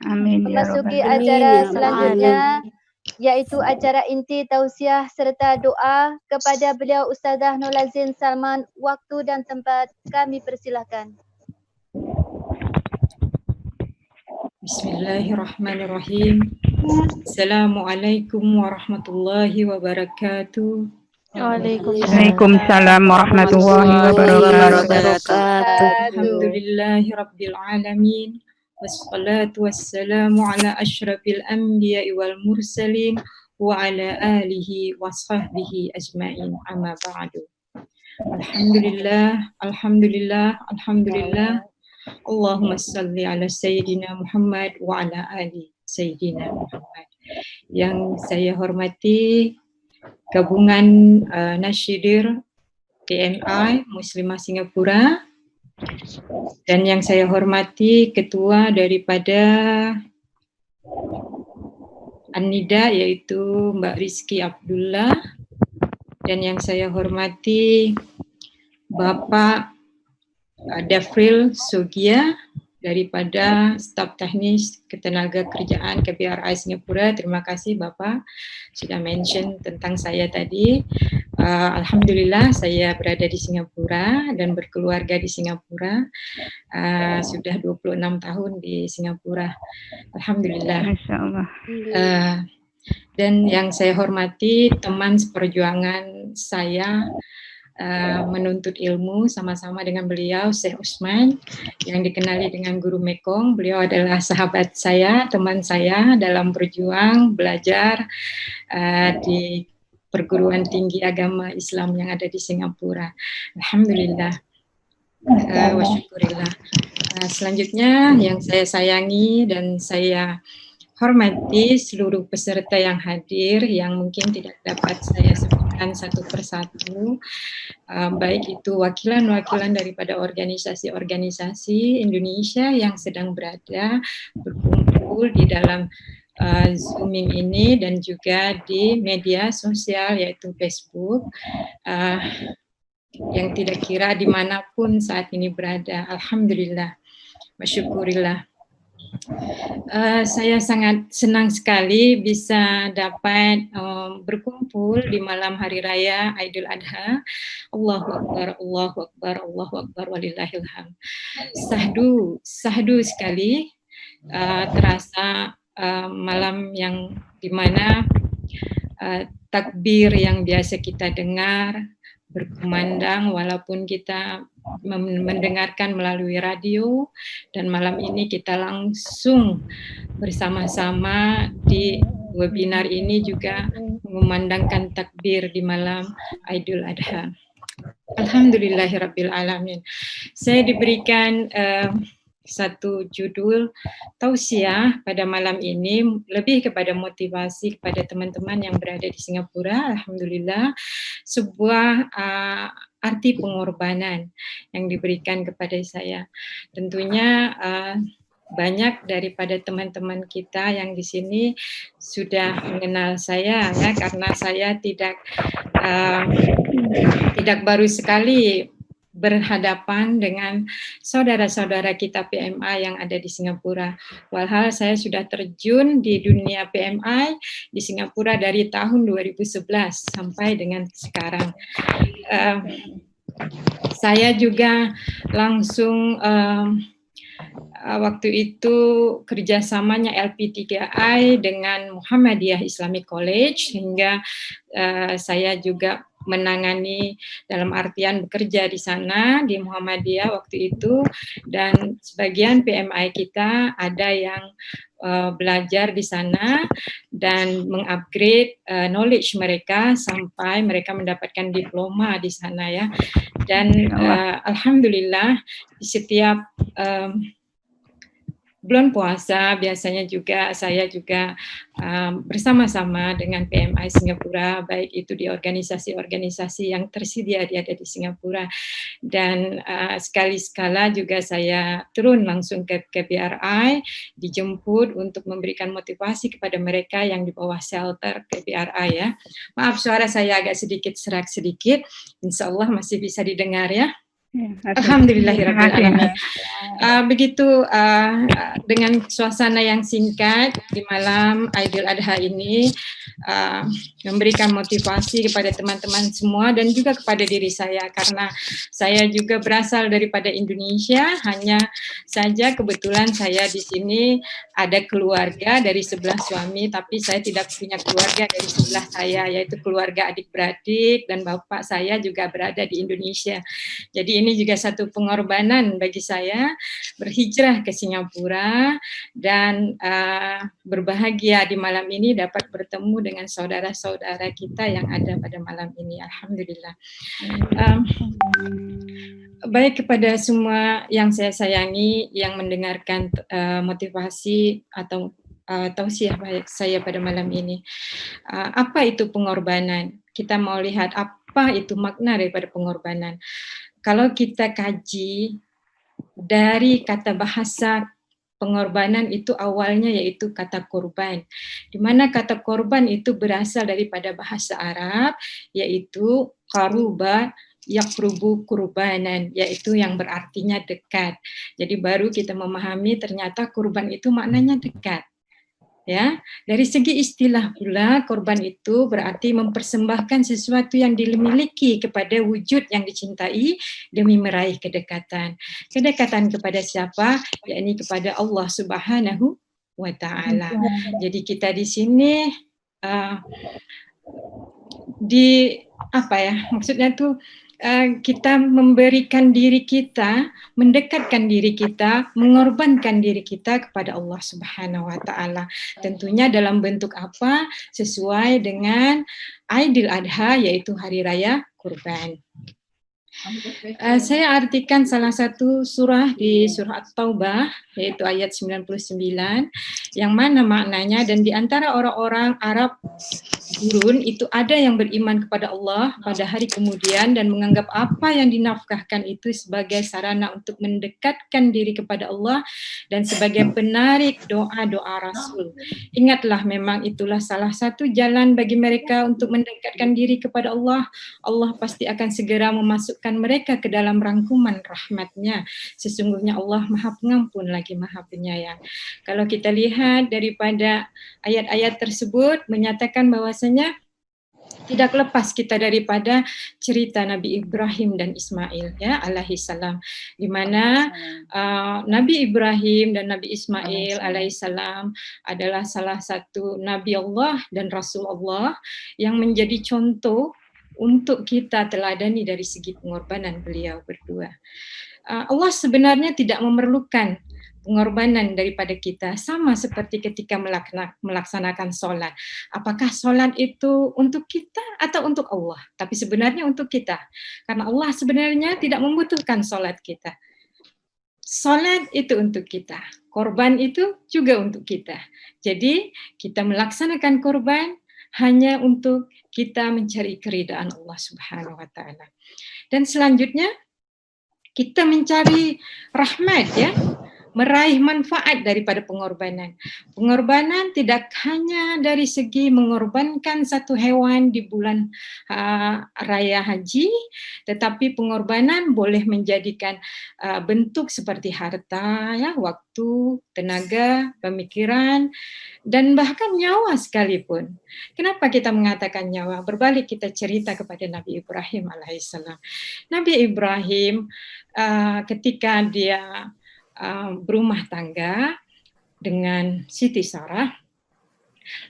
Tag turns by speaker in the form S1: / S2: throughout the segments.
S1: Amin ya rabbal
S2: Memasuki
S1: alamin.
S2: acara
S3: Amin ya rabbal
S2: selanjutnya,
S3: alamin.
S2: yaitu acara inti tausiah serta doa kepada beliau Ustazah Nurlazin Salman. Waktu dan tempat kami persilahkan.
S4: Bismillahirrahmanirrahim. Assalamualaikum warahmatullahi wabarakatuh.
S1: Waalaikumsalam warahmatullahi wabarakatuh.
S4: Alhamdulillahi rabbil alamin. Wassalatu wassalamu ala asyrafil anbiya'i wal mursalin wa ala alihi wa sahbihi ajma'in. Amma ba'du. Alhamdulillah, alhamdulillah, alhamdulillah. Allahumma salli ala Sayyidina Muhammad wa ala ali Sayyidina Muhammad. Yang saya hormati gabungan Nasyidir PMI Muslimah Singapura, dan yang saya hormati ketua daripada An-Nida yaitu Mbak Rizky Abdullah, dan yang saya hormati Bapak Dafril Sogia daripada staf teknis ketenaga kerjaan KBRI Singapura. Terima kasih Bapak sudah mention tentang saya tadi. Alhamdulillah saya berada di Singapura dan berkeluarga di Singapura. Sudah 26 tahun di Singapura. Alhamdulillah.
S1: Masya Allah.
S4: Dan yang saya hormati teman seperjuangan saya menuntut ilmu sama-sama dengan beliau, Syekh Usman, yang dikenali dengan Guru Mekong. Beliau adalah sahabat saya, teman saya dalam berjuang, belajar di perguruan tinggi agama Islam yang ada di Singapura. Alhamdulillah. Wa syukurillah. Selanjutnya yang saya sayangi dan saya hormati seluruh peserta yang hadir yang mungkin tidak dapat saya sebutkan satu persatu, baik itu wakilan-wakilan daripada organisasi-organisasi Indonesia yang sedang berada berkumpul di dalam Zooming ini dan juga di media sosial yaitu Facebook, yang tidak kira dimanapun saat ini berada. Alhamdulillah, masyukurillah. Saya sangat senang sekali bisa dapat berkumpul di malam hari raya Aidil Adha. Allahu Akbar, Allahu Akbar, Allahu Akbar, walillahil hamd. Sahdu sekali, terasa malam yang dimana takbir yang biasa kita dengar berkumandang walaupun kita mendengarkan melalui radio, dan malam ini kita langsung bersama-sama di webinar ini juga mengumandangkan takbir di malam Aidil Adha. Alhamdulillahirabbil alamin. Saya diberikan satu judul tausiah pada malam ini lebih kepada motivasi kepada teman-teman yang berada di Singapura. Alhamdulillah, sebuah arti pengorbanan yang diberikan kepada saya. Tentunya banyak daripada teman-teman kita yang di sini sudah mengenal saya ya, karena saya tidak baru sekali berhadapan dengan saudara-saudara kita PMI yang ada di Singapura. Walhal saya sudah terjun di dunia PMI di Singapura dari tahun 2011 sampai dengan sekarang. Saya juga langsung waktu itu kerjasamanya LP3I dengan Muhammadiyah Islamic College, sehingga saya juga menangani dalam artian bekerja di sana di Muhammadiyah waktu itu, dan sebagian PMI kita ada yang belajar di sana dan mengupgrade knowledge mereka sampai mereka mendapatkan diploma di sana ya. Dan alhamdulillah di setiap bulan puasa biasanya juga saya juga bersama-sama dengan PMI Singapura, baik itu di organisasi-organisasi yang tersedia ada di Singapura, dan sekali-sekala juga saya turun langsung ke KBRI, dijemput untuk memberikan motivasi kepada mereka yang di bawah shelter KBRI ya. Maaf suara saya agak sedikit serak sedikit, insya Allah masih bisa didengar ya. Alhamdulillahirrahmanirrahim. Begitu dengan suasana yang singkat di malam Aidil Adha ini memberikan motivasi kepada teman-teman semua dan juga kepada diri saya, karena saya juga berasal daripada Indonesia. Hanya saja kebetulan saya di sini ada keluarga dari sebelah suami, tapi saya tidak punya keluarga dari sebelah saya, yaitu keluarga adik-beradik, dan bapak saya juga berada di Indonesia. Jadi ini juga satu pengorbanan bagi saya berhijrah ke Singapura dan berbahagia di malam ini dapat bertemu dengan saudara-saudara kita yang ada pada malam ini. Alhamdulillah. Baik kepada semua yang saya sayangi yang mendengarkan motivasi atau tausiah saya pada malam ini. Apa itu pengorbanan? Kita mau lihat apa itu makna daripada pengorbanan. Kalau kita kaji dari kata bahasa pengorbanan itu awalnya yaitu kata korban, di mana kata korban itu berasal daripada bahasa Arab yaitu qaruba yaqrubu kurbanan, yaitu yang berartinya dekat. Jadi baru kita memahami ternyata kurban itu maknanya dekat. Ya, dari segi istilah pula korban itu berarti mempersembahkan sesuatu yang dimiliki kepada wujud yang dicintai demi meraih kedekatan. Kedekatan kepada siapa? Yakni kepada Allah Subhanahu wa taala. Jadi kita di sini maksudnya tuh kita memberikan diri kita, mendekatkan diri kita, mengorbankan diri kita kepada Allah Subhanahu wa taala. Tentunya dalam bentuk apa? Sesuai dengan Aidil Adha, yaitu hari raya kurban. Saya artikan salah satu surah di surah At-Taubah, yaitu ayat 99, yang mana maknanya, dan di antara orang-orang Arab gurun itu ada yang beriman kepada Allah pada hari kemudian dan menganggap apa yang dinafkahkan itu sebagai sarana untuk mendekatkan diri kepada Allah dan sebagai penarik doa-doa Rasul. Ingatlah, memang itulah salah satu jalan bagi mereka untuk mendekatkan diri kepada Allah. Allah pasti akan segera memasukkan mereka ke dalam rangkuman rahmat-Nya. Sesungguhnya Allah Maha Pengampun lagi Maha Penyayang. Kalau kita lihat daripada ayat-ayat tersebut menyatakan bahwasanya tidak lepas kita daripada cerita Nabi Ibrahim dan Ismail, ya, alaihi salam, di mana Nabi Ibrahim dan Nabi Ismail alaihi salam adalah salah satu Nabi Allah dan Rasul Allah yang menjadi contoh untuk kita teladani dari segi pengorbanan beliau berdua. Allah sebenarnya tidak memerlukan pengorbanan daripada kita, sama seperti ketika melaksanakan sholat. Apakah sholat itu untuk kita atau untuk Allah? Tapi sebenarnya untuk kita. Karena Allah sebenarnya tidak membutuhkan sholat kita. Sholat itu untuk kita. Korban itu juga untuk kita. Jadi kita melaksanakan korban hanya untuk kita mencari keridaan Allah Subhanahu wa taala. Dan selanjutnya kita mencari rahmat, ya, meraih manfaat daripada pengorbanan. Pengorbanan tidak hanya dari segi mengorbankan satu hewan di bulan raya haji, tetapi pengorbanan boleh menjadikan bentuk seperti harta, ya, waktu, tenaga, pemikiran, dan bahkan nyawa sekalipun. Kenapa kita mengatakan nyawa? Berbalik kita cerita kepada Nabi Ibrahim alaihissalam. Nabi Ibrahim ketika dia berumah tangga dengan Siti Sarah,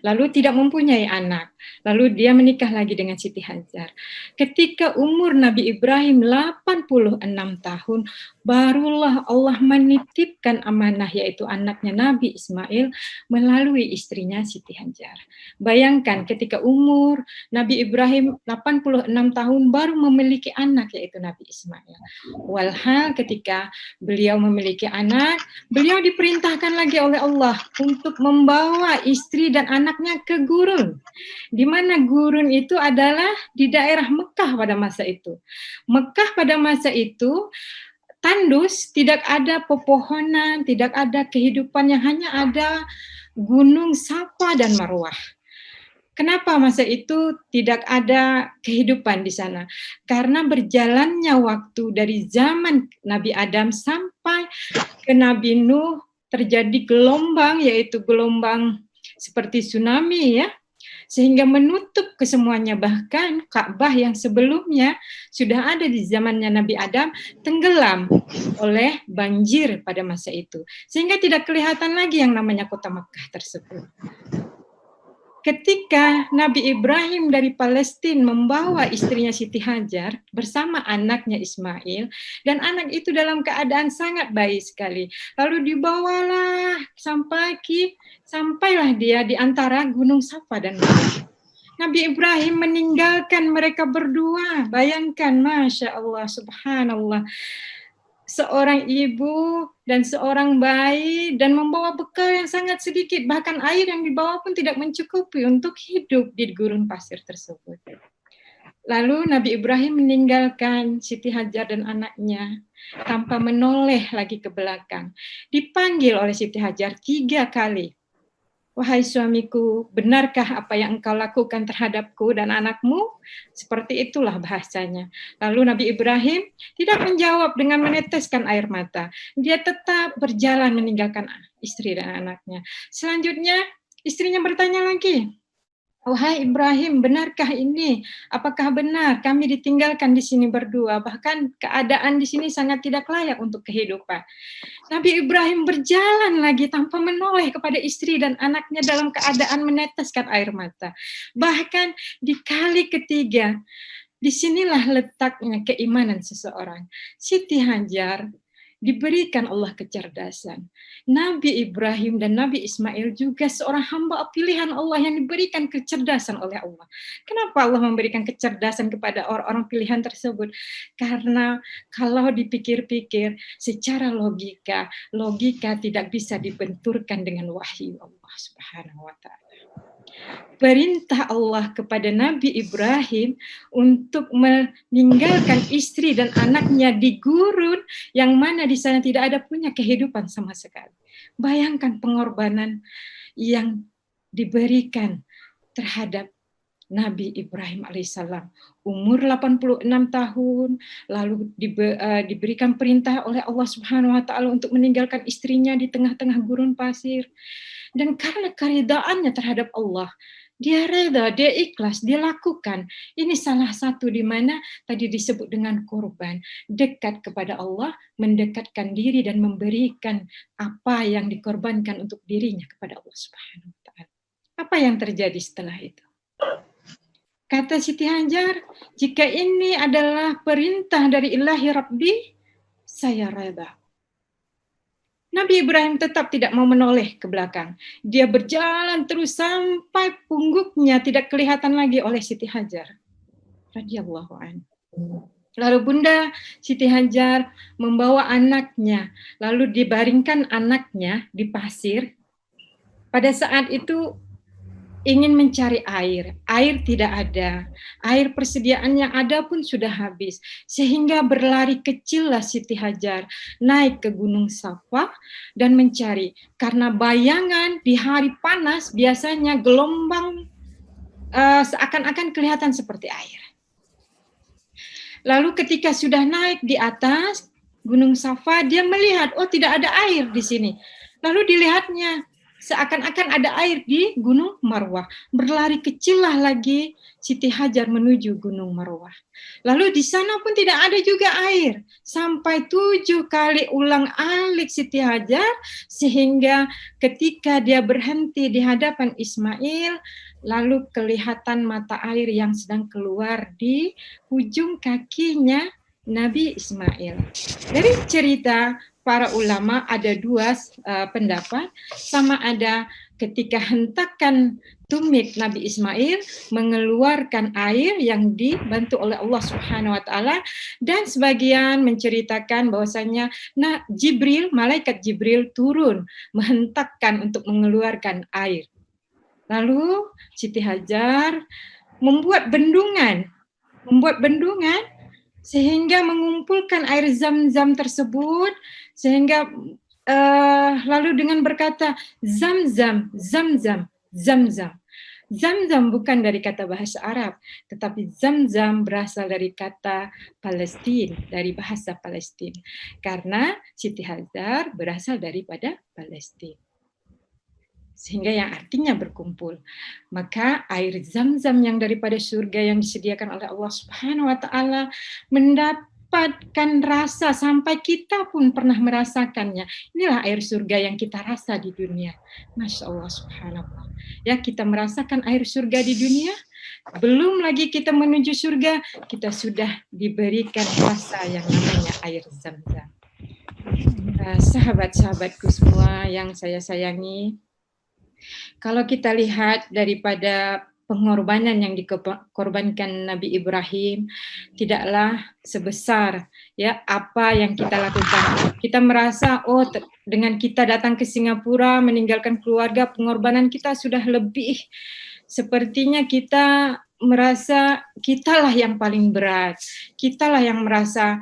S4: lalu tidak mempunyai anak, lalu dia menikah lagi dengan Siti Hajar. Ketika umur Nabi Ibrahim 86 tahun, barulah Allah menitipkan amanah, yaitu anaknya Nabi Ismail melalui istrinya Siti Hajar. Bayangkan ketika umur Nabi Ibrahim 86 tahun baru memiliki anak, yaitu Nabi Ismail. Walhal ketika beliau memiliki anak, beliau diperintahkan lagi oleh Allah untuk membawa istri dan anaknya ke gurun, di mana gurun itu adalah di daerah Mekah pada masa itu. Mekah pada masa itu tandus, tidak ada pepohonan, tidak ada kehidupan, yang hanya ada gunung Safa dan Marwah. Kenapa masa itu tidak ada kehidupan di sana? Karena berjalannya waktu dari zaman Nabi Adam sampai ke Nabi Nuh terjadi gelombang, yaitu gelombang seperti tsunami ya, sehingga menutup kesemuanya. Bahkan Ka'bah yang sebelumnya sudah ada di zamannya Nabi Adam tenggelam oleh banjir pada masa itu, sehingga tidak kelihatan lagi yang namanya kota Makkah tersebut. Ketika Nabi Ibrahim dari Palestina membawa istrinya Siti Hajar bersama anaknya Ismail, dan anak itu dalam keadaan sangat baik sekali, lalu dibawalah sampailah dia di antara Gunung Safa dan Marwah. Nabi Ibrahim meninggalkan mereka berdua. Bayangkan, Masya Allah, Subhanallah. Seorang ibu dan seorang bayi, dan membawa bekal yang sangat sedikit. Bahkan air yang dibawa pun tidak mencukupi untuk hidup di gurun pasir tersebut. Lalu Nabi Ibrahim meninggalkan Siti Hajar dan anaknya tanpa menoleh lagi ke belakang. Dipanggil oleh Siti Hajar 3 kali. Wahai suamiku, benarkah apa yang engkau lakukan terhadapku dan anakmu? Seperti itulah bahasanya. Lalu Nabi Ibrahim tidak menjawab dengan meneteskan air mata. Dia tetap berjalan meninggalkan istri dan anaknya. Selanjutnya, istrinya bertanya lagi, wahai Ibrahim, benarkah ini? Apakah benar kami ditinggalkan di sini berdua? Bahkan keadaan di sini sangat tidak layak untuk kehidupan. Nabi Ibrahim berjalan lagi tanpa menoleh kepada istri dan anaknya dalam keadaan meneteskan air mata. Bahkan di kali ketiga, disinilah letaknya keimanan seseorang. Siti Hajar diberikan Allah kecerdasan. Nabi Ibrahim dan Nabi Ismail juga seorang hamba pilihan Allah yang diberikan kecerdasan oleh Allah. Kenapa Allah memberikan kecerdasan kepada orang-orang pilihan tersebut? Karena kalau dipikir-pikir secara logika tidak bisa dibenturkan dengan wahyu Allah Subhanahu wa Ta'ala. Perintah Allah kepada Nabi Ibrahim untuk meninggalkan istri dan anaknya di gurun yang mana di sana tidak ada punya kehidupan sama sekali. Bayangkan pengorbanan yang diberikan terhadap Nabi Ibrahim alaihissalam. Umur 86 tahun, lalu diberikan perintah oleh Allah Subhanahu wa Ta'ala untuk meninggalkan istrinya di tengah-tengah gurun pasir. Dan karena keridaannya terhadap Allah, dia reda, dia ikhlas, dia lakukan. Ini salah satu di mana tadi disebut dengan korban. Dekat kepada Allah, mendekatkan diri dan memberikan apa yang dikorbankan untuk dirinya kepada Allah Subhanahu wa Ta'ala. Apa yang terjadi setelah itu? Kata Siti Hajar, jika ini adalah perintah dari Ilahi Rabbi, saya reda. Nabi Ibrahim tetap tidak mau menoleh ke belakang. Dia berjalan terus sampai pungguknya tidak kelihatan lagi oleh Siti Hajar radhiyallahu anha. Lalu Bunda Siti Hajar membawa anaknya, lalu dibaringkan anaknya di pasir. Pada saat itu ingin mencari air tidak ada, air persediaan yang ada pun sudah habis, sehingga berlari kecillah Siti Hajar naik ke Gunung Safa dan mencari, karena bayangan di hari panas biasanya gelombang seakan-akan kelihatan seperti air. Lalu ketika sudah naik di atas Gunung Safa, dia melihat, oh tidak ada air di sini. Lalu dilihatnya, seakan-akan ada air di Gunung Marwah. Berlari kecillah lagi Siti Hajar menuju Gunung Marwah. Lalu di sana pun tidak ada juga air. Sampai 7 kali ulang-alik Siti Hajar, sehingga ketika dia berhenti di hadapan Ismail, lalu kelihatan mata air yang sedang keluar di ujung kakinya Nabi Ismail. Dari cerita para ulama ada 2 pendapat, sama ada ketika hentakan tumit Nabi Ismail mengeluarkan air yang dibantu oleh Allah Subhanahu wa Ta'ala, dan sebagian menceritakan bahwasanya malaikat Jibril turun menghentakkan untuk mengeluarkan air. Lalu Siti Hajar membuat bendungan sehingga mengumpulkan air Zam-Zam tersebut, sehingga lalu dengan berkata Zam-Zam, Zam-Zam, Zam-Zam. Zamzam bukan dari kata bahasa Arab, tetapi Zamzam berasal dari kata Palestina, dari bahasa Palestina. Karena Siti Hajar berasal daripada Palestina. Sehingga yang artinya berkumpul. Maka air Zamzam yang daripada surga yang disediakan oleh Allah Subhanahu wa taala mendapatkan rasa sampai kita pun pernah merasakannya. Inilah air surga yang kita rasa di dunia. Masya Allah subhanallah. Ya, kita merasakan air surga di dunia, belum lagi kita menuju surga, kita sudah diberikan rasa yang namanya air Zamzam. Sahabat-sahabatku semua yang saya sayangi, kalau kita lihat daripada pengorbanan yang dikorbankan Nabi Ibrahim, tidaklah sebesar ya apa yang kita lakukan. Kita merasa dengan kita datang ke Singapura meninggalkan keluarga, pengorbanan kita sudah lebih. Sepertinya kita merasa kitalah yang paling berat, kitalah yang merasa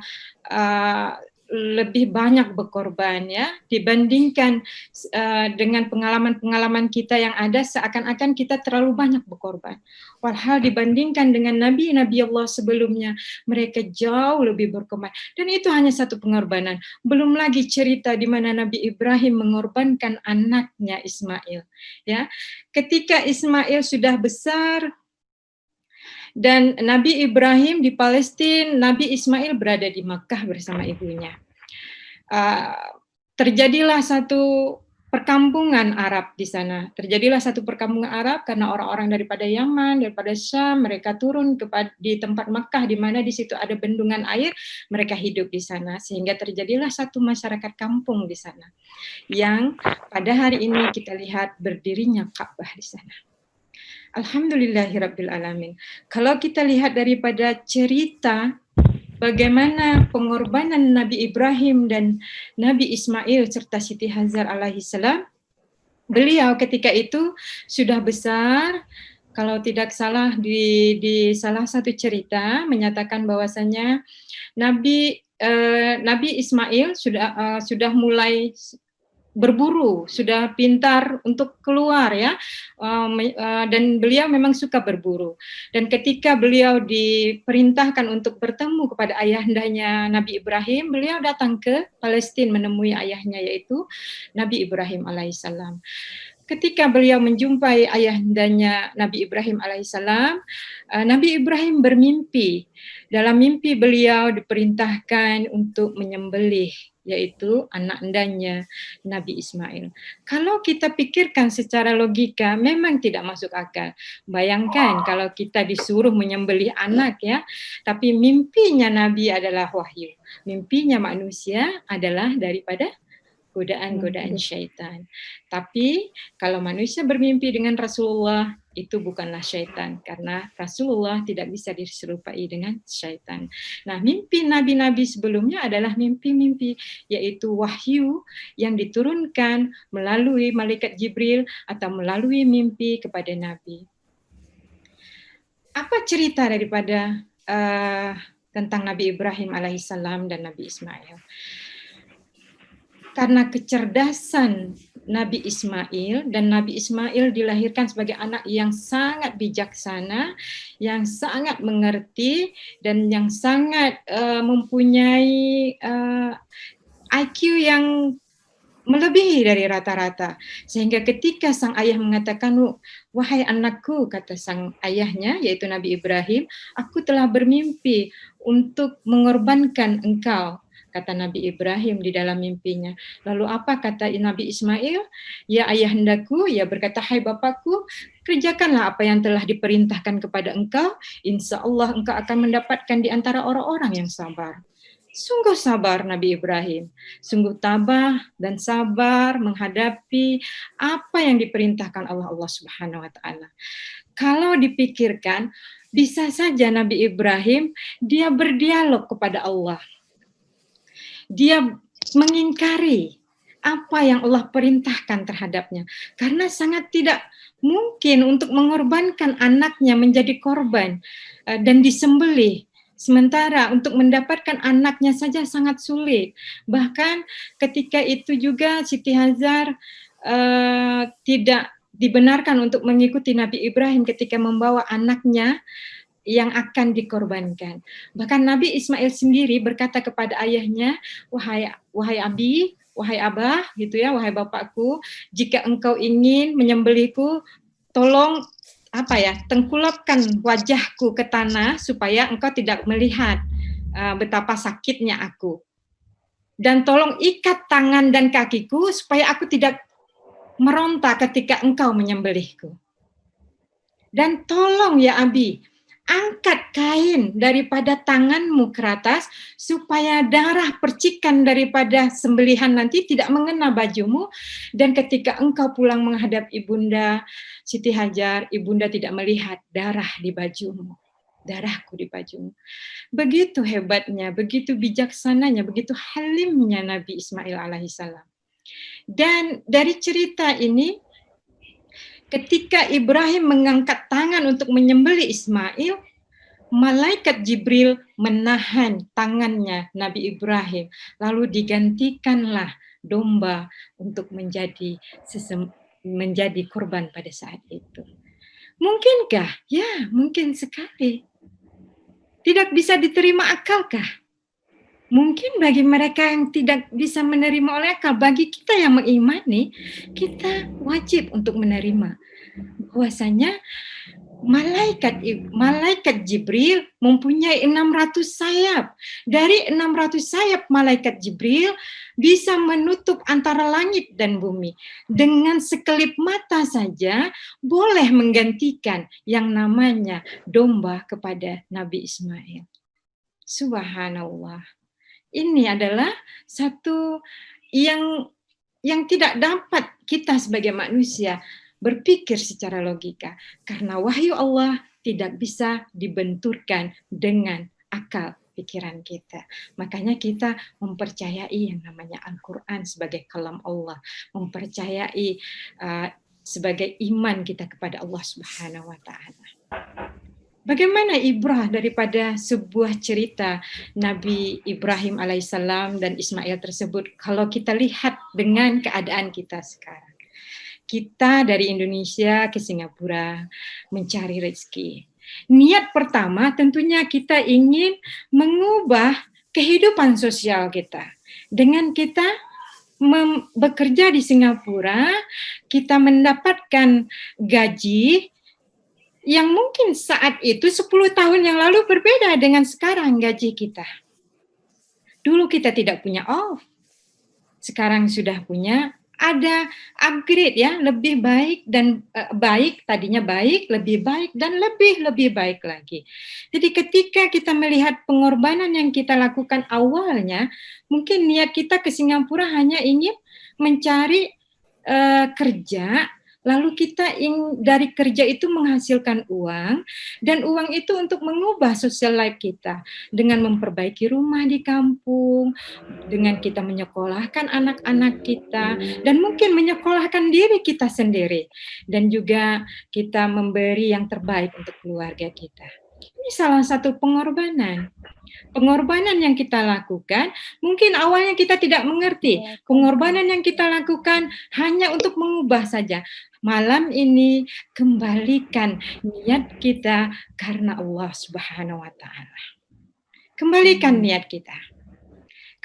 S4: lebih banyak berkorban ya dibandingkan dengan pengalaman-pengalaman kita yang ada, seakan-akan kita terlalu banyak berkorban. Walhal dibandingkan dengan nabi-nabi Allah sebelumnya, mereka jauh lebih berkorban. Dan itu hanya satu pengorbanan. Belum lagi cerita di mana Nabi Ibrahim mengorbankan anaknya Ismail. Ya, ketika Ismail sudah besar dan Nabi Ibrahim di Palestina, Nabi Ismail berada di Makkah bersama ibunya. Terjadilah satu perkampungan Arab di sana. Terjadilah satu perkampungan Arab karena orang-orang daripada Yaman, daripada Syam, mereka turun di tempat Makkah di mana di situ ada bendungan air, mereka hidup di sana. Sehingga terjadilah satu masyarakat kampung di sana. Yang pada hari ini kita lihat berdirinya Ka'bah di sana. Alhamdulillahirabbil alamin. Kalau kita lihat daripada cerita bagaimana pengorbanan Nabi Ibrahim dan Nabi Ismail serta Siti Hajar alaihissalam, beliau ketika itu sudah besar. Kalau tidak salah di salah satu cerita menyatakan bahwasanya Nabi Ismail sudah mulai berburu, sudah pintar untuk keluar ya, dan beliau memang suka berburu. Dan ketika beliau diperintahkan untuk bertemu kepada ayahandanya Nabi Ibrahim, beliau datang ke Palestina menemui ayahnya yaitu Nabi Ibrahim alaihissalam. Ketika beliau menjumpai ayahandanya Nabi Ibrahim alaihissalam, Nabi Ibrahim bermimpi. Dalam mimpi beliau diperintahkan untuk menyembelih yaitu anak andanya Nabi Ismail. Kalau kita pikirkan secara logika memang tidak masuk akal. Bayangkan kalau kita disuruh menyembelih anak ya, tapi mimpinya Nabi adalah wahyu. Mimpinya manusia adalah daripada godaan-godaan syaitan. Tapi kalau manusia bermimpi dengan Rasulullah, itu bukanlah syaitan, karena Rasulullah tidak bisa diserupai dengan syaitan. Nah, mimpi nabi-nabi sebelumnya adalah mimpi-mimpi, yaitu wahyu yang diturunkan melalui malaikat Jibril atau melalui mimpi kepada Nabi. Apa cerita daripada tentang Nabi Ibrahim alaihissalam dan Nabi Ismail? Karena kecerdasan Nabi Ismail, dan Nabi Ismail dilahirkan sebagai anak yang sangat bijaksana, yang sangat mengerti, dan yang sangat mempunyai IQ yang melebihi dari rata-rata. Sehingga ketika sang ayah mengatakan, wahai anakku, kata sang ayahnya, yaitu Nabi Ibrahim, aku telah bermimpi untuk mengorbankan engkau, kata Nabi Ibrahim di dalam mimpinya. Lalu apa kata Nabi Ismail? Ya ayahandaku, ya berkata, hai bapakku, kerjakanlah apa yang telah diperintahkan kepada engkau, insya Allah engkau akan mendapatkan di antara orang-orang yang sabar. Sungguh sabar Nabi Ibrahim, sungguh tabah dan sabar menghadapi apa yang diperintahkan Allah Subhanahu wa taala. Kalau dipikirkan, bisa saja Nabi Ibrahim dia berdialog kepada Allah. Dia mengingkari apa yang Allah perintahkan terhadapnya. Karena sangat tidak mungkin untuk mengorbankan anaknya menjadi korban dan disembelih. Sementara untuk mendapatkan anaknya saja sangat sulit. Bahkan ketika itu juga Siti Hajar tidak dibenarkan untuk mengikuti Nabi Ibrahim ketika membawa anaknya yang akan dikorbankan. Bahkan Nabi Ismail sendiri berkata kepada ayahnya, wahai abi, wahai abah, gitu ya, wahai bapakku, jika engkau ingin menyembelihku, tolong tengkulapkan wajahku ke tanah supaya engkau tidak melihat betapa sakitnya aku. Dan tolong ikat tangan dan kakiku supaya aku tidak meronta ketika engkau menyembelihku. Dan tolong ya Abi, angkat kain daripada tanganmu ke atas supaya darah percikan daripada sembelihan nanti tidak mengena bajumu, dan ketika engkau pulang menghadap ibunda Siti Hajar, ibunda tidak melihat darah di bajumu, darahku di bajumu. Begitu hebatnya, begitu bijaksananya, begitu halimnya Nabi Ismail alaihissalam. Dan dari cerita ini, ketika Ibrahim mengangkat tangan untuk menyembelih Ismail, malaikat Jibril menahan tangannya Nabi Ibrahim, lalu digantikanlah domba untuk menjadi korban pada saat itu. Mungkinkah? Ya, mungkin sekali. Tidak bisa diterima akalkah? Mungkin bagi mereka yang tidak bisa menerima oleh akal, bagi kita yang mengimani, kita wajib untuk menerima bahwasanya malaikat Jibril mempunyai 600 sayap. Dari 600 sayap malaikat Jibril bisa menutup antara langit dan bumi. Dengan sekelip mata saja boleh menggantikan yang namanya domba kepada Nabi Ismail. Subhanallah. Ini adalah satu yang tidak dapat kita sebagai manusia berpikir secara logika, karena wahyu Allah tidak bisa dibenturkan dengan akal pikiran kita. Makanya kita mempercayai yang namanya Al-Quran sebagai kalam Allah, mempercayai sebagai iman kita kepada Allah Subhanahu wa Ta'ala. Bagaimana ibrah daripada sebuah cerita Nabi Ibrahim alaihissalam dan Ismail tersebut kalau kita lihat dengan keadaan kita sekarang? Kita dari Indonesia ke Singapura mencari rezeki. Niat pertama tentunya kita ingin mengubah kehidupan sosial kita. Dengan kita bekerja di Singapura, kita mendapatkan gaji yang mungkin saat itu 10 tahun yang lalu berbeda dengan sekarang gaji kita. Dulu kita tidak punya off. Sekarang sudah punya, ada upgrade ya, lebih baik dan baik, tadinya baik, lebih baik dan lebih baik lagi. Jadi ketika kita melihat pengorbanan yang kita lakukan awalnya, mungkin niat kita ke Singapura hanya ingin mencari kerja. Lalu kita dari kerja itu menghasilkan uang, dan uang itu untuk mengubah social life kita dengan memperbaiki rumah di kampung, dengan kita menyekolahkan anak-anak kita, dan mungkin menyekolahkan diri kita sendiri, dan juga kita memberi yang terbaik untuk keluarga kita. Ini salah satu pengorbanan. Pengorbanan yang kita lakukan, mungkin awalnya kita tidak mengerti. Pengorbanan yang kita lakukan hanya untuk mengubah saja. Malam ini kembalikan niat kita karena Allah Subhanahu wa Ta'ala. Kembalikan niat kita.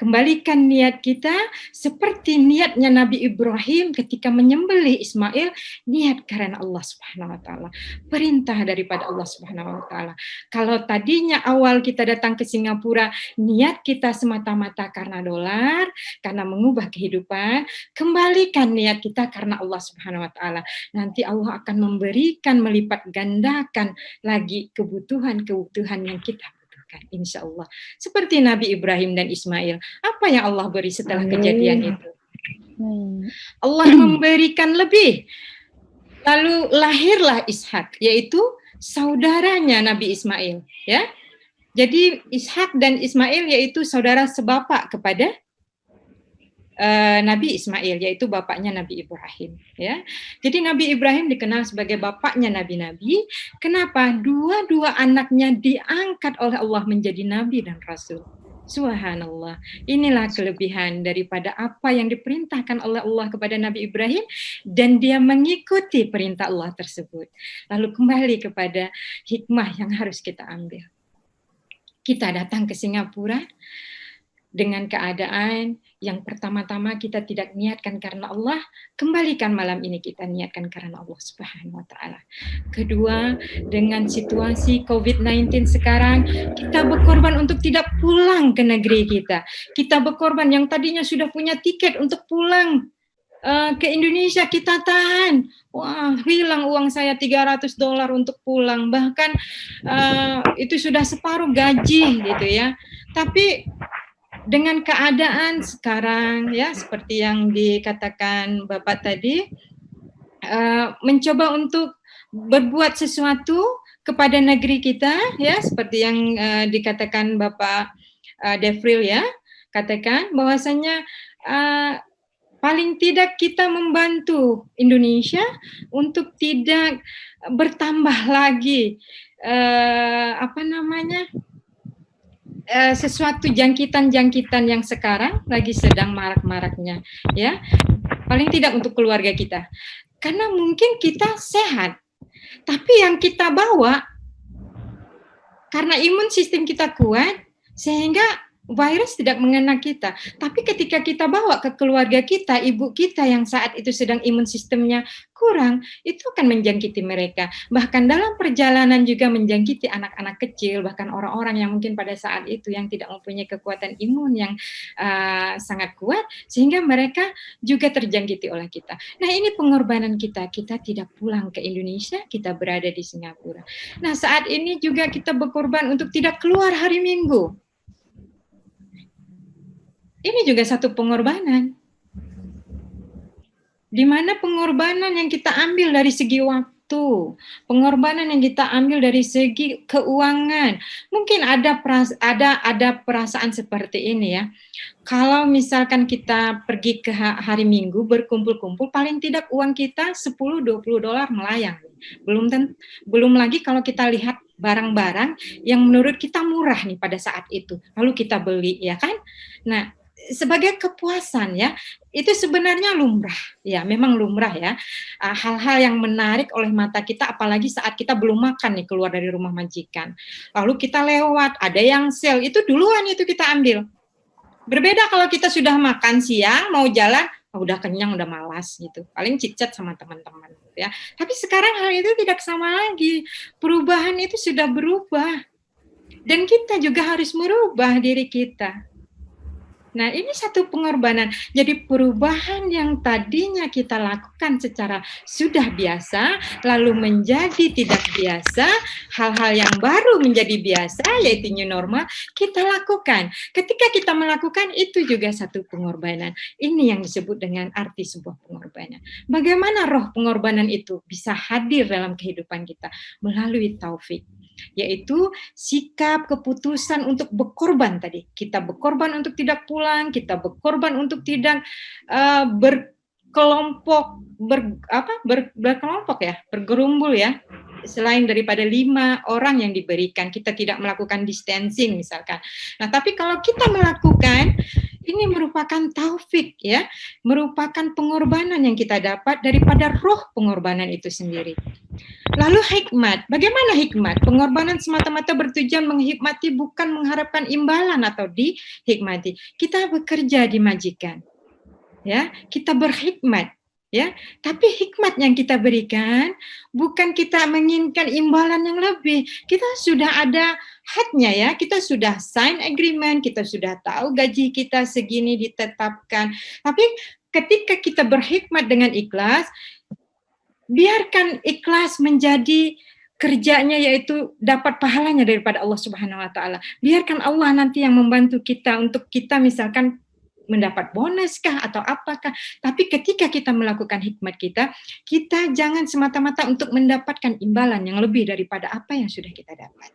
S4: Kembalikan niat kita seperti niatnya Nabi Ibrahim ketika menyembelih Ismail, niat karena Allah Subhanahu wa Ta'ala. Perintah daripada Allah Subhanahu wa Ta'ala. Kalau tadinya awal kita datang ke Singapura, niat kita semata-mata karena dolar, karena mengubah kehidupan, kembalikan niat kita karena Allah Subhanahu wa Ta'ala. Nanti Allah akan memberikan, melipat gandakan lagi kebutuhan-kebutuhan yang kita insya Allah. Seperti Nabi Ibrahim dan Ismail. Apa yang Allah beri setelah kejadian itu? Allah memberikan lebih. Lalu lahirlah Ishak, yaitu saudaranya Nabi Ismail. Ya, jadi Ishak dan Ismail yaitu saudara sebapak kepada Nabi Ismail, yaitu bapaknya Nabi Ibrahim. Ya, jadi Nabi Ibrahim dikenal sebagai bapaknya nabi-nabi. Kenapa? Dua-dua anaknya diangkat oleh Allah menjadi nabi dan rasul. Subhanallah. Inilah kelebihan daripada apa yang diperintahkan oleh Allah kepada Nabi Ibrahim dan dia mengikuti perintah Allah tersebut. Lalu kembali kepada hikmah yang harus kita ambil. Kita datang ke Singapura dengan keadaan yang pertama-tama kita tidak niatkan karena Allah, kembalikan malam ini kita niatkan karena Allah Subhanahu wa taala. Kedua, dengan situasi COVID-19 sekarang, kita berkorban untuk tidak pulang ke negeri kita. Kita berkorban yang tadinya sudah punya tiket untuk pulang ke Indonesia, kita tahan. Wah, hilang uang saya $300 untuk pulang. Bahkan itu sudah separuh gaji gitu ya. Tapi dengan keadaan sekarang ya seperti yang dikatakan Bapak tadi, mencoba untuk berbuat sesuatu kepada negeri kita ya seperti yang dikatakan Bapak Devril ya, katakan bahwasanya paling tidak kita membantu Indonesia untuk tidak bertambah lagi sesuatu jangkitan-jangkitan yang sekarang lagi sedang marak-maraknya ya, paling tidak untuk keluarga kita, karena mungkin kita sehat tapi yang kita bawa karena imun sistem kita kuat sehingga virus tidak mengena kita. Tapi ketika kita bawa ke keluarga kita, ibu kita yang saat itu sedang imun sistemnya kurang, itu akan menjangkiti mereka. Bahkan dalam perjalanan juga menjangkiti anak-anak kecil, bahkan orang-orang yang mungkin pada saat itu yang tidak mempunyai kekuatan imun yang sangat kuat, sehingga mereka juga terjangkiti oleh kita. Nah, ini pengorbanan kita. Kita tidak pulang ke Indonesia, kita berada di Singapura. Nah, saat ini juga kita berkorban untuk tidak keluar hari Minggu. Ini juga satu pengorbanan. Di mana pengorbanan yang kita ambil dari segi waktu, pengorbanan yang kita ambil dari segi keuangan. Mungkin ada perasaan seperti ini ya. Kalau misalkan kita pergi ke hari Minggu berkumpul-kumpul, paling tidak uang kita $10-20 melayang. Belum lagi kalau kita lihat barang-barang yang menurut kita murah nih pada saat itu, lalu kita beli, ya kan? Nah, sebagai kepuasan ya, itu sebenarnya lumrah, ya memang lumrah ya, hal-hal yang menarik oleh mata kita, apalagi saat kita belum makan nih keluar dari rumah majikan, lalu kita lewat, ada yang sale, itu duluan itu kita ambil. Berbeda kalau kita sudah makan siang, mau jalan, udah kenyang, udah malas gitu, paling chit-chat sama teman-teman ya. Tapi sekarang hal itu tidak sama lagi, perubahan itu sudah berubah, dan kita juga harus merubah diri kita. Nah, ini satu pengorbanan. Jadi perubahan yang tadinya kita lakukan secara sudah biasa, lalu menjadi tidak biasa, hal-hal yang baru menjadi biasa, yaitu new normal, kita lakukan. Ketika kita melakukan, itu juga satu pengorbanan. Ini yang disebut dengan arti sebuah pengorbanan. Bagaimana roh pengorbanan itu bisa hadir dalam kehidupan kita? Melalui taufik, yaitu sikap keputusan untuk berkorban tadi. Kita berkorban untuk tidak pulang, kita berkorban untuk tidak bergerumbul ya. Selain daripada 5 orang yang diberikan, kita tidak melakukan distancing misalkan. Nah, tapi kalau kita melakukan, ini merupakan taufik ya, merupakan pengorbanan yang kita dapat daripada roh pengorbanan itu sendiri. Lalu hikmat, bagaimana hikmat? Pengorbanan semata-mata bertujuan menghikmati, bukan mengharapkan imbalan atau dihikmati. Kita bekerja di majikan, ya, kita berhikmat, ya. Tapi hikmat yang kita berikan bukan kita menginginkan imbalan yang lebih. Kita sudah ada hadnya ya, kita sudah sign agreement, kita sudah tahu gaji kita segini ditetapkan. Tapi ketika kita berhikmat dengan ikhlas, biarkan ikhlas menjadi kerjanya, yaitu dapat pahalanya daripada Allah Subhanahu wa taala. Biarkan Allah nanti yang membantu kita untuk kita misalkan mendapat bonus kah atau apakah. Tapi ketika kita melakukan hikmat kita jangan semata-mata untuk mendapatkan imbalan yang lebih daripada apa yang sudah kita dapat.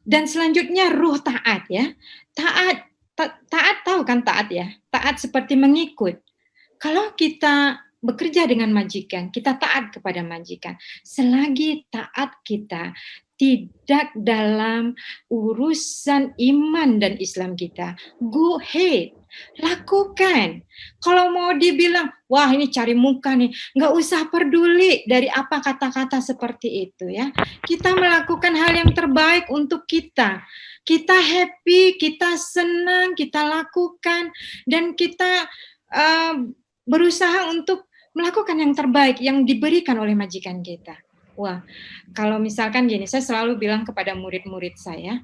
S4: Dan selanjutnya ruh taat ya. Taat tahu kan taat ya? Taat seperti mengikut. Kalau kita bekerja dengan majikan, kita taat kepada majikan. Selagi taat kita tidak dalam urusan iman dan Islam kita. Go ahead, lakukan. Kalau mau dibilang, wah ini cari muka nih, nggak usah peduli dari apa kata-kata seperti itu ya. Kita melakukan hal yang terbaik untuk kita. Kita happy, kita senang, kita lakukan, dan kita berusaha untuk melakukan yang terbaik yang diberikan oleh majikan kita. Wah, kalau misalkan gini, saya selalu bilang kepada murid-murid saya,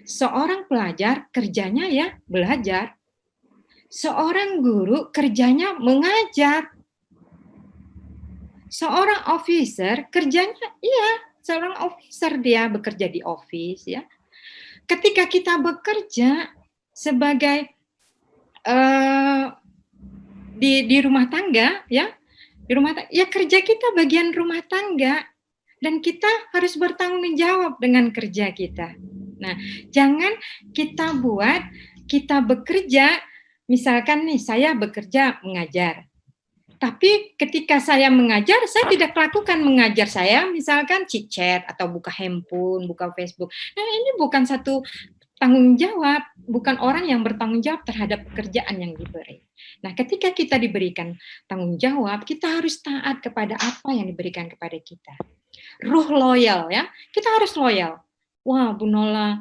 S4: seorang pelajar kerjanya ya belajar, seorang guru kerjanya mengajar, seorang officer kerjanya, seorang officer dia bekerja di office ya. Ketika kita bekerja sebagai di rumah tangga ya, kerja kita bagian rumah tangga dan kita harus bertanggung jawab dengan kerja kita. Nah, jangan kita buat kita bekerja, misalkan nih saya bekerja mengajar. Tapi ketika saya mengajar, saya tidak lakukan mengajar saya, misalkan chit-chat atau buka handphone, buka Facebook. Nah, ini bukan satu tanggung jawab, bukan orang yang bertanggung jawab terhadap pekerjaan yang diberi. Nah, ketika kita diberikan tanggung jawab, kita harus taat kepada apa yang diberikan kepada kita. Ruh loyal ya, kita harus loyal. Wah, Bu Nola,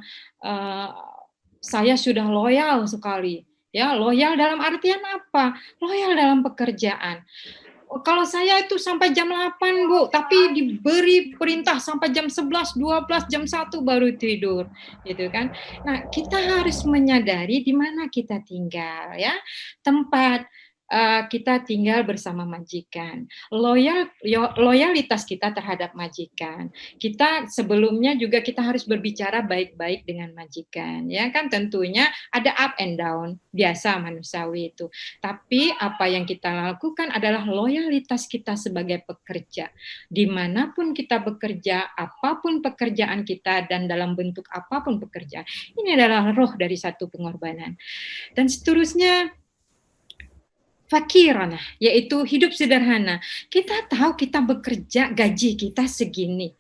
S4: saya sudah loyal sekali. Ya, loyal dalam artian apa? Loyal dalam pekerjaan. Kalau saya itu sampai jam 8, Bu, tapi diberi perintah sampai jam 11, 12, jam 1 baru tidur, gitu kan. Nah, kita harus menyadari di mana kita tinggal, ya. Tempat kita tinggal bersama majikan. Loyalitas kita terhadap majikan. Kita sebelumnya juga kita harus berbicara baik-baik dengan majikan, ya kan, tentunya ada up and down, biasa manusiawi itu. Tapi apa yang kita lakukan adalah loyalitas kita sebagai pekerja. Dimanapun kita bekerja, apapun pekerjaan kita dan dalam bentuk apapun pekerjaan, ini adalah roh dari satu pengorbanan. Dan seterusnya, fakirana, yaitu hidup sederhana. Kita tahu kita bekerja, gaji kita segini.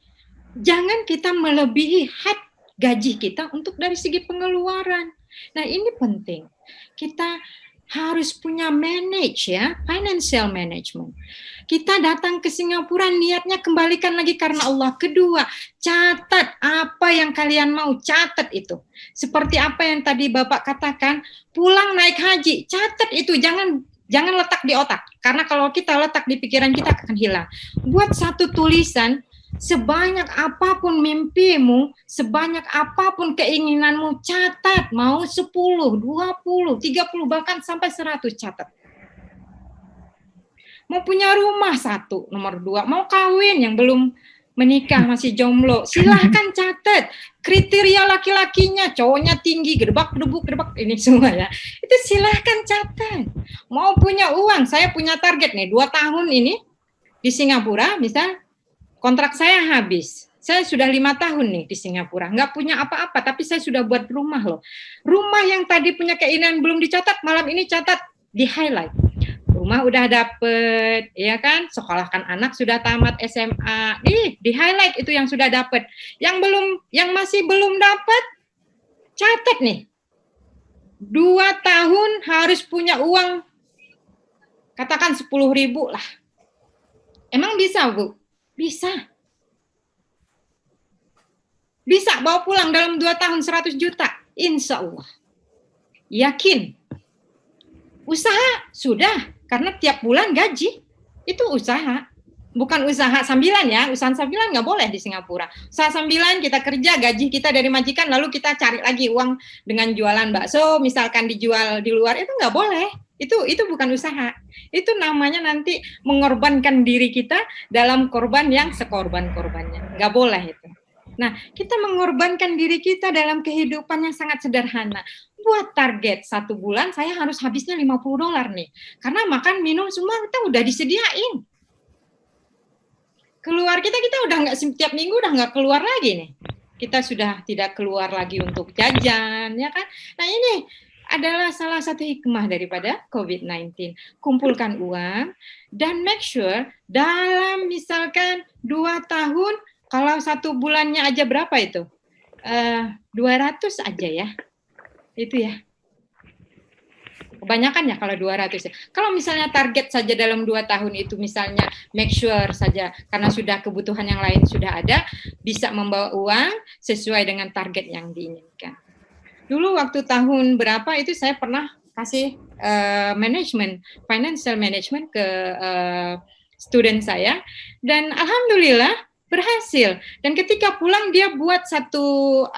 S4: Jangan kita melebihi had gaji kita untuk dari segi pengeluaran. Nah, ini penting. Kita harus punya manage ya, financial management. Kita datang ke Singapura niatnya kembalikan lagi karena Allah. Kedua, catat apa yang kalian mau, catat itu. Seperti apa yang tadi Bapak katakan, pulang naik haji, catat itu, jangan letak di otak, karena kalau kita letak di pikiran kita akan hilang. Buat satu tulisan, sebanyak apapun mimpimu, sebanyak apapun keinginanmu, catat. Mau 10, 20, 30, bahkan sampai 100 catat. Mau punya rumah 1, nomor 2, mau kawin yang belum menikah masih jomblo, silahkan catat kriteria laki-lakinya, cowoknya tinggi, gedebak, ini semua ya, itu silahkan catat. Mau punya uang, saya punya target nih 2 tahun ini di Singapura, misal kontrak saya habis, saya sudah 5 tahun nih di Singapura, nggak punya apa-apa, tapi saya sudah buat rumah loh. Rumah yang tadi punya keinginan belum dicatat, malam ini catat, di highlight. Rumah udah dapet, ya kan? Sekolahkan anak sudah tamat SMA. Di highlight itu yang sudah dapet. Yang masih belum dapet, catat nih. 2 tahun harus punya uang, katakan 10.000 lah. Emang bisa, Bu? Bisa. Bisa bawa pulang dalam 2 tahun 100 juta. Insya Allah. Yakin. Usaha sudah. Karena tiap bulan gaji, itu usaha. Bukan usaha sambilan ya, usaha sambilan nggak boleh di Singapura. Usaha sambilan kita kerja, gaji kita dari majikan, lalu kita cari lagi uang dengan jualan bakso, misalkan dijual di luar, itu nggak boleh. Itu bukan usaha. Itu namanya nanti mengorbankan diri kita dalam korban yang sekorban-korbannya. Nggak boleh itu. Nah, kita mengorbankan diri kita dalam kehidupan yang sangat sederhana. Buat target 1 bulan, saya harus habisnya $50 nih. Karena makan, minum, semua kita udah disediain. Keluar kita udah nggak, setiap minggu udah nggak keluar lagi nih. Kita sudah tidak keluar lagi untuk jajan, ya kan? Nah, ini adalah salah satu hikmah daripada COVID-19. Kumpulkan uang, dan make sure dalam misalkan 2 tahun, Kalau 1 bulannya aja berapa itu? 200 aja ya. Itu ya. Kebanyakan ya kalau 200 ya. Kalau misalnya target saja dalam 2 tahun itu misalnya make sure saja karena sudah kebutuhan yang lain sudah ada, bisa membawa uang sesuai dengan target yang diinginkan. Dulu waktu tahun berapa itu saya pernah kasih financial management ke student saya dan alhamdulillah berhasil. Dan ketika pulang dia buat satu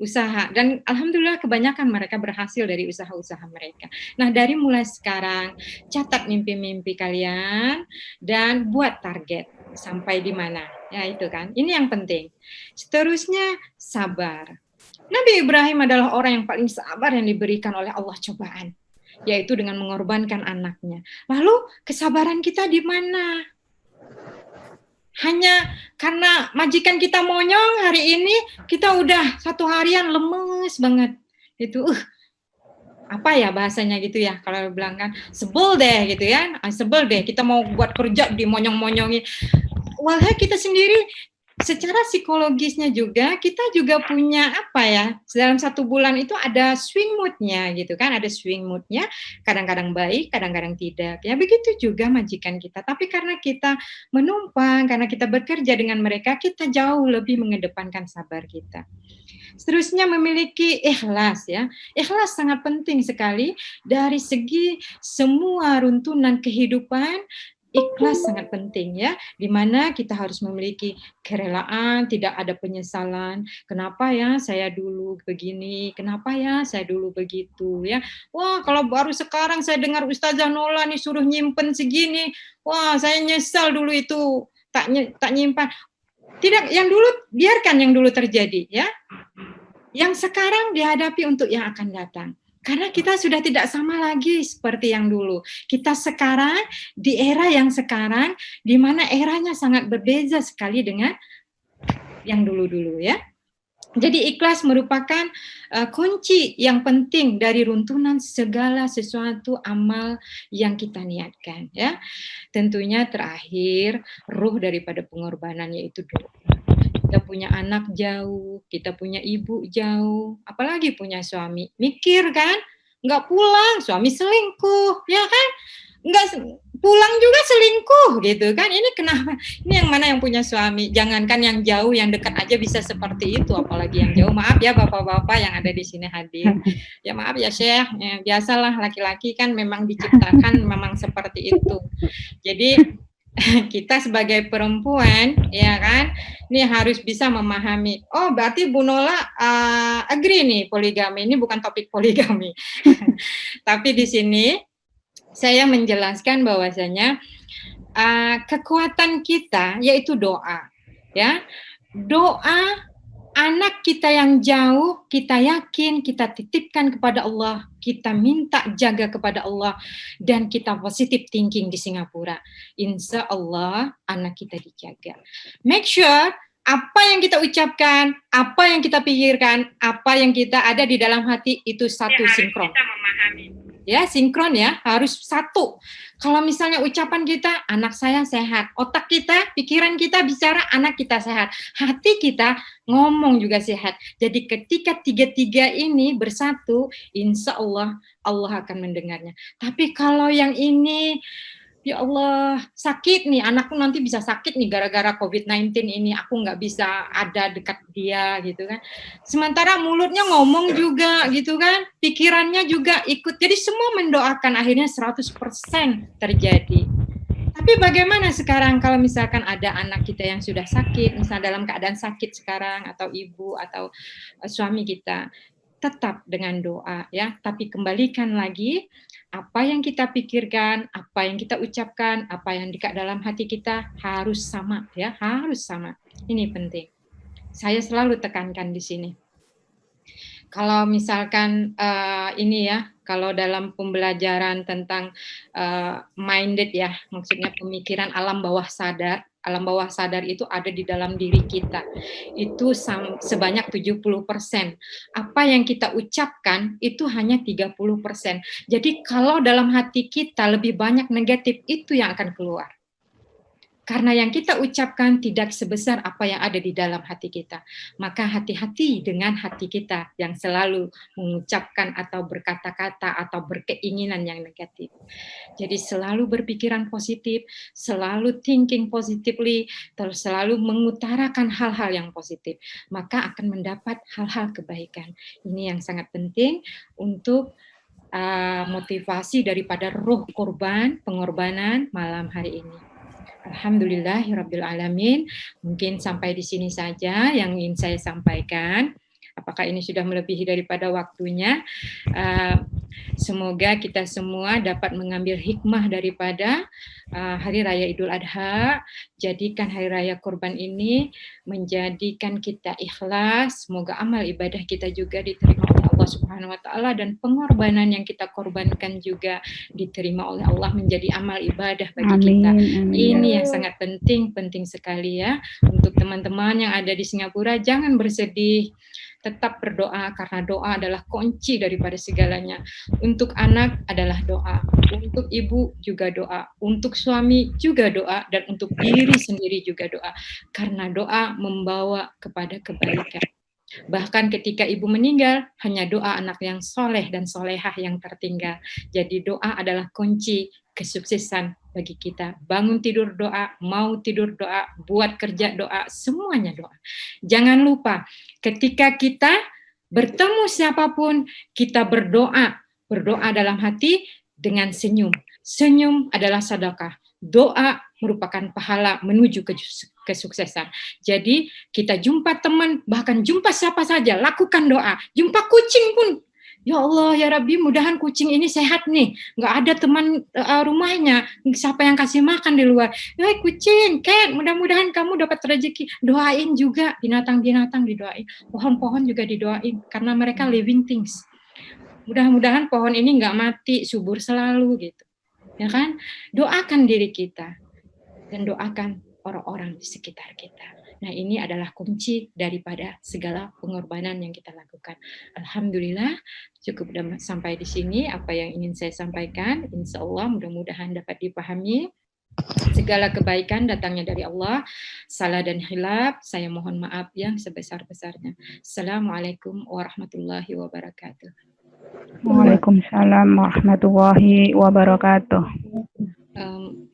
S4: usaha dan alhamdulillah kebanyakan mereka berhasil dari usaha-usaha mereka. Nah, dari mulai sekarang catat mimpi-mimpi kalian dan buat target sampai di mana. Ya itu kan. Ini yang penting. Seterusnya sabar. Nabi Ibrahim adalah orang yang paling sabar yang diberikan oleh Allah cobaan, yaitu dengan mengorbankan anaknya. Lalu kesabaran kita di mana? Hanya karena majikan kita monyong hari ini kita udah 1 harian lemes banget itu apa ya bahasanya gitu ya kalau bilang kan sebel deh gitu ya, sebel deh kita mau buat kerja dimonyong-monyongi. Walau kita sendiri secara psikologisnya juga kita juga punya dalam 1 bulan itu ada swing mood-nya gitu kan, ada swing mood-nya, kadang-kadang baik, kadang-kadang tidak. Ya begitu juga majikan kita. Tapi karena kita menumpang, karena kita bekerja dengan mereka, kita jauh lebih mengedepankan sabar kita. Seterusnya memiliki ikhlas ya. Ikhlas sangat penting sekali dari segi semua runtunan kehidupan. Ikhlas sangat penting ya, di mana kita harus memiliki kerelaan, tidak ada penyesalan. Kenapa ya saya dulu begini, kenapa ya saya dulu begitu ya. Wah, kalau baru sekarang saya dengar Ustazah Nola nih suruh nyimpen segini, wah saya nyesal dulu itu tak nyimpan. Tidak, yang dulu biarkan yang dulu terjadi ya. Yang sekarang dihadapi untuk yang akan datang. Karena kita sudah tidak sama lagi seperti yang dulu. Kita sekarang di era yang sekarang, di mana eranya sangat berbeda sekali dengan yang dulu-dulu ya. Jadi ikhlas merupakan kunci yang penting dari runtunan segala sesuatu amal yang kita niatkan ya. Tentunya terakhir ruh daripada pengorbanan yaitu doa. Kita punya anak jauh, kita punya ibu jauh, apalagi punya suami. Mikir kan, nggak pulang, suami selingkuh, ya kan? Nggak pulang juga selingkuh, gitu kan? Ini kenapa? Ini yang mana yang punya suami? Jangankan yang jauh, yang dekat aja bisa seperti itu, apalagi yang jauh. Maaf ya bapak-bapak yang ada di sini hadir. Ya maaf ya Syekh, ya, biasalah laki-laki kan memang diciptakan memang seperti itu. Jadi kita sebagai perempuan ya kan ini harus bisa memahami. Oh berarti Bu Nola agree nih poligami, ini bukan topik poligami. Tapi di sini saya menjelaskan bahwasanya kekuatan kita yaitu doa ya. Doa anak kita yang jauh, kita yakin, kita titipkan kepada Allah, kita minta jaga kepada Allah, dan kita positive thinking di Singapura. Insya Allah anak kita dijaga. Make sure apa yang kita ucapkan, apa yang kita pikirkan, apa yang kita ada di dalam hati itu satu sinkron. Kita memahami. Ya, sinkron ya, harus satu. Kalau misalnya ucapan kita, anak saya sehat. Otak kita, pikiran kita bicara, anak kita sehat. Hati kita ngomong juga sehat. Jadi ketika tiga-tiga ini bersatu, insya Allah, Allah akan mendengarnya. Tapi kalau yang ini, ya Allah, sakit nih, anakku nanti bisa sakit nih gara-gara COVID-19 ini, aku nggak bisa ada dekat dia gitu kan. Sementara mulutnya ngomong juga gitu kan, pikirannya juga ikut. Jadi semua mendoakan akhirnya 100% terjadi. Tapi bagaimana sekarang kalau misalkan ada anak kita yang sudah sakit, misalnya dalam keadaan sakit sekarang, atau ibu atau suami kita, tetap dengan doa ya, tapi kembalikan lagi apa yang kita pikirkan, apa yang kita ucapkan, apa yang dekat dalam hati kita harus sama ya, harus sama. Ini penting. Saya selalu tekankan di sini. Kalau misalkan ini ya, kalau dalam pembelajaran tentang minded ya, maksudnya pemikiran alam bawah sadar alam bawah sadar itu ada di dalam diri kita. Itu sebanyak 70%. Apa yang kita ucapkan itu hanya 30%. Jadi kalau dalam hati kita lebih banyak negatif, itu yang akan keluar. Karena yang kita ucapkan tidak sebesar apa yang ada di dalam hati kita. Maka hati-hati dengan hati kita yang selalu mengucapkan atau berkata-kata atau berkeinginan yang negatif. Jadi selalu berpikiran positif, selalu thinking positively, terus selalu mengutarakan hal-hal yang positif. Maka akan mendapat hal-hal kebaikan. Ini yang sangat penting untuk motivasi daripada ruh korban, pengorbanan malam hari ini. Alhamdulillahirrabbilalamin. Mungkin sampai di sini saja yang ingin saya sampaikan. Apakah ini sudah melebihi daripada waktunya? Semoga kita semua dapat mengambil hikmah daripada Hari Raya Idul Adha. Jadikan Hari Raya Kurban ini menjadikan kita ikhlas. Semoga amal ibadah kita juga diterima oleh Allah Subhanahu wa Ta'ala, dan pengorbanan yang kita korbankan juga diterima oleh Allah menjadi amal ibadah bagi kita. Ini yang sangat penting sekali ya. Untuk teman-teman yang ada di Singapura, jangan bersedih. Tetap berdoa, karena doa adalah kunci daripada segalanya. Untuk anak adalah doa, untuk ibu juga doa, untuk suami juga doa, dan untuk diri sendiri juga doa. Karena doa membawa kepada kebaikan. Bahkan ketika ibu meninggal, hanya doa anak yang soleh dan solehah yang tertinggal. Jadi doa adalah kunci kesuksesan bagi kita. Bangun tidur doa, mau tidur doa, buat kerja doa, semuanya doa. Jangan lupa, ketika kita bertemu siapapun, kita berdoa. Berdoa dalam hati dengan senyum. Senyum adalah sedekah. Doa merupakan pahala menuju kesuksesan. Jadi kita jumpa teman, bahkan jumpa siapa saja, lakukan doa. Jumpa kucing pun, ya Allah, ya Rabbi, mudahan kucing ini sehat nih. Nggak ada teman rumahnya, siapa yang kasih makan di luar. Hei kucing, cat, mudah-mudahan kamu dapat rezeki. Doain juga, binatang-binatang didoain. Pohon-pohon juga didoain, karena mereka living things. Mudah-mudahan pohon ini nggak mati, subur selalu gitu. Ya kan? Doakan diri kita dan doakan orang-orang di sekitar kita. Nah, ini adalah kunci daripada segala pengorbanan yang kita lakukan. Alhamdulillah, cukup sampai di sini apa yang ingin saya sampaikan. Insya Allah mudah-mudahan dapat dipahami. Segala kebaikan datangnya dari Allah. Salah dan khilaf, saya mohon maaf yang sebesar-besarnya. Assalamualaikum warahmatullahi wabarakatuh.
S1: Waalaikumsalam warahmatullahi wabarakatuh.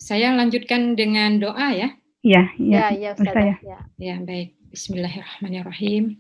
S4: Saya lanjutkan dengan doa ya.
S1: Ya,
S2: Ustazah.
S4: Ya, baik. Bismillahirrahmanirrahim.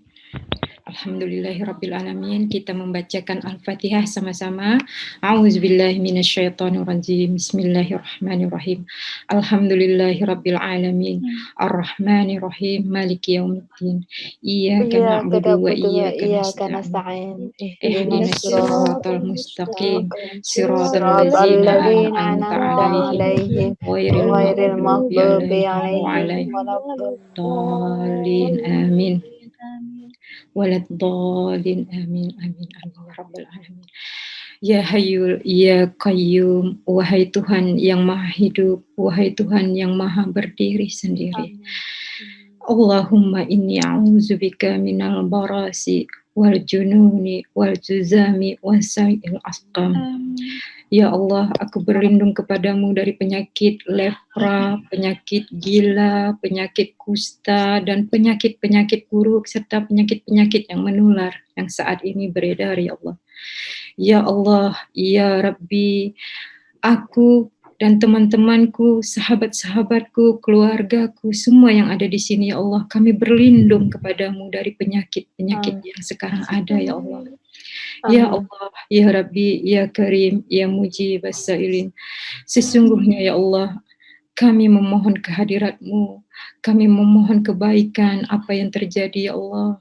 S4: Alhamdulillahirrabbilalamin. Kita membacakan Al-Fatihah sama-sama. A'udzubillahi minasyaitonirrajim. Bismillahirrahmanirrahim. Alhamdulillahirrabbilalamin. Ar-Rahmanirrahim. Maliki yaumiddin. Iyyaka na'budu wa iyyaka nasta'in. Ihdinas siratal mustaqim. Siratal ladzina an'amta 'alaihim ghairil maghdubi 'alaihim waladdallin. Amin. Waladdallin. Amin amin amin ya rabbal alamin. Ya Hayyul ya Qayyum, wahai Tuhan yang Maha Hidup, wahai Tuhan yang Maha berdiri sendiri. Allahumma inni a'udzubika minal barasi wal jununi wal juzami wasa'il asqam. Ya Allah, aku berlindung kepadamu dari penyakit lepra, penyakit gila, penyakit kusta, dan penyakit-penyakit buruk, serta penyakit-penyakit yang menular yang saat ini beredar, ya Allah. Ya Allah, ya Rabbi, aku dan teman-temanku, sahabat-sahabatku, keluargaku, semua yang ada di sini, ya Allah, kami berlindung kepadamu dari penyakit-penyakit yang sekarang ada, ya Allah. Ya Allah, ya Rabbi, ya Karim, ya Mujib as-Sa'ilin. Sesungguhnya ya Allah, kami memohon kehadirat-Mu, Kami memohon kebaikan apa yang terjadi ya Allah.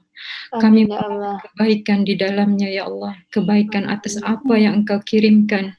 S4: Kami
S2: Amin ya Allah.
S4: memohon kebaikan di dalamnya ya Allah. Kebaikan atas apa yang Engkau kirimkan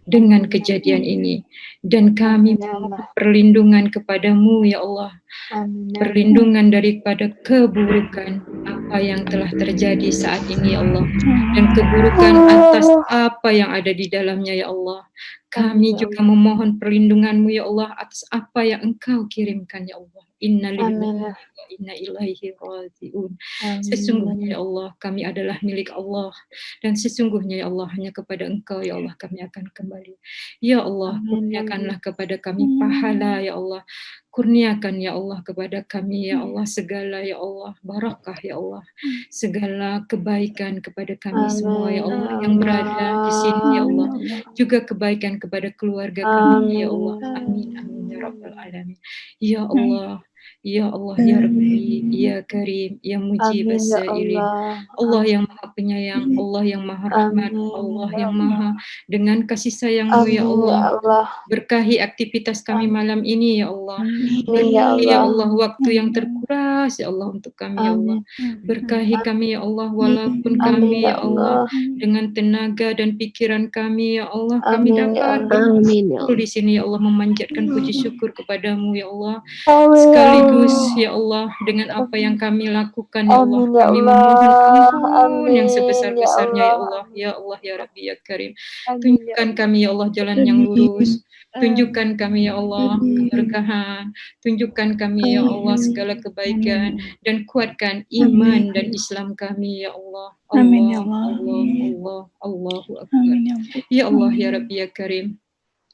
S4: dengan kejadian ini. Dan kami
S2: Amin ya Allah.
S4: memohon perlindungan kepadamu ya Allah.
S2: Amin ya Allah.
S4: Perlindungan daripada keburukan apa yang telah terjadi saat ini ya Allah. Dan keburukan atas apa yang ada di dalamnya ya Allah. Kami
S2: Amin ya
S4: juga memohon perlindungan-Mu ya Allah atas apa yang Engkau kirimkan ya Allah. Inna lillahi
S2: Amin ya.
S4: wa inna ilaihi raji'un.
S2: Amin.
S4: Sesungguhnya ya Allah kami adalah milik Allah, dan sesungguhnya ya Allah hanya kepada Engkau ya Allah kami akan kembali. Ya Allah,
S2: Amin ya Allah.
S4: kurniakanlah kepada kami pahala ya Allah. Kurniakan ya Allah kepada kami ya Allah segala ya Allah barakah ya Allah. Segala kebaikan kepada kami semua ya
S2: Amin
S4: Allah
S2: ya
S4: yang berada di sini ya Allah.
S2: Allah.
S4: Juga kebaikan kepada keluarga kami ya
S2: Amin.
S4: Allah. Amin amin ya rabbal alamin. Ya Allah, ya Allah, ya Rabbi, ya Karim, ya Mujib
S2: Amin ya
S4: as-sa'ilin.
S2: Allah.
S4: Allah yang maha penyayang, Allah yang maha rahmat,
S2: Amin
S4: Allah
S2: ya
S4: yang
S2: Allah.
S4: maha dengan kasih sayang-Mu ya
S2: Amin ya
S4: Allah.
S2: Allah.
S4: Berkahi aktivitas kami malam ini ya Allah.
S2: Amin ya
S4: Berkahi ya
S2: Allah.
S4: Allah waktu yang terkuras ya Allah untuk kami ya Allah.
S2: Amin.
S4: Berkahi kami ya Allah walaupun
S2: Amin
S4: kami
S2: ya
S4: ya Allah
S2: Allah.
S4: dengan tenaga dan pikiran kami ya Allah kami
S2: Amin ya
S4: dapat
S2: Allah.
S4: berkumpul di sini ya Allah memanjatkan puji syukur kepadamu ya Allah.
S2: Amin ya
S4: Sekaligus
S2: Allah.
S4: ya Allah dengan apa yang kami lakukan ya Allah
S2: Amin ya
S4: kami
S2: Allah.
S4: memohon ampun yang
S2: Amin ya
S4: sebesar-besarnya ya
S2: Allah.
S4: Allah. Ya Allah ya Rabbi ya Karim.
S2: Amin ya
S4: Tunjukkan kami ya Allah jalan yang lurus. Tunjukkan kami ya Allah keberkahan. Tunjukkan kami ya Allah segala kebaikan dan kuatkan iman dan Islam kami ya Allah.
S1: Amin ya
S4: Allah,
S1: Allah.
S4: Allah, Allahu Akbar.
S1: Amin ya Allah.
S4: Ya Allah ya Rabbi ya Karim.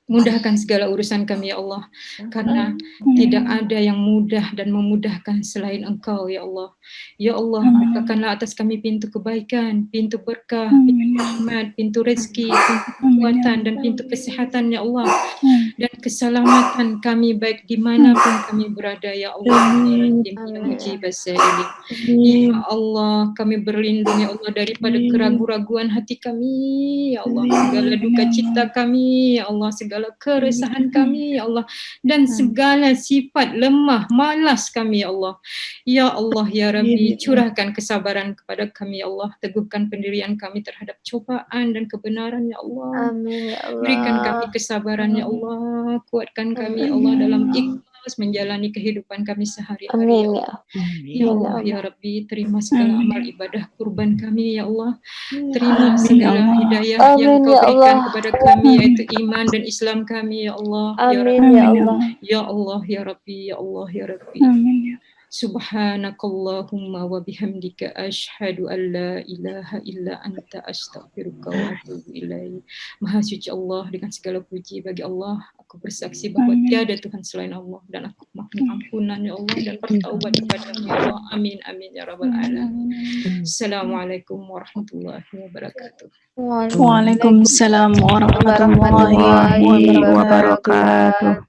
S4: Mudahkan segala urusan kami ya Allah, karena tidak ada yang mudah dan memudahkan selain Engkau ya Allah. Ya Allah, bukakanlah atas kami pintu kebaikan, pintu berkah, pintu rahmat, pintu rezeki, pintu kekuatan dan pintu kesehatan ya Allah. Dan keselamatan kami baik dimanapun kami berada ya Allah. Ya Mujib as-sa'ilin. Ya Allah, kami berlindung ya Allah daripada keraguan-raguan hati kami ya Allah. Segala duka cita kami ya Allah, segala keresahan kami ya Allah, dan segala sifat lemah malas kami ya Allah. Ya Allah ya Rabbi, curahkan kesabaran kepada kami ya Allah. Teguhkan pendirian kami terhadap cobaan dan kebenaran ya Allah.
S2: Amin ya Allah.
S4: Berikan kami kesabaran ya Allah. Kuatkan kami ya Allah dalam ikhlas menjalani kehidupan kami sehari-hari
S2: Amin
S4: ya
S2: ya.
S4: Allah. Ya Allah ya Rabbi, terima segala amal ibadah kurban kami ya Allah. Terima segala hidayah yang
S2: Amin
S4: Kau
S2: ya
S4: berikan
S2: Allah.
S4: kepada kami, yaitu iman dan Islam kami ya Allah. Ya
S2: Amin
S4: Rabbi.
S2: ya Allah.
S4: Ya Allah ya Rabbi, ya Allah ya Rabbi.
S1: Amin ya.
S4: Subhanakallahumma wa bihamdika asyhadu an la ilaha illa anta astaghfiruka wa atubu ilaik. Maha suci Allah, dengan segala puji bagi Allah. Aku bersaksi bahwa tiada Tuhan selain Allah, dan aku mohon ampunan ya Allah dan bertaubat kepada-Mu ya Allah. Amin amin ya rabbal alamin. Assalamualaikum warahmatullahi wabarakatuh.
S1: Waalaikumsalam warahmatullahi wabarakatuh.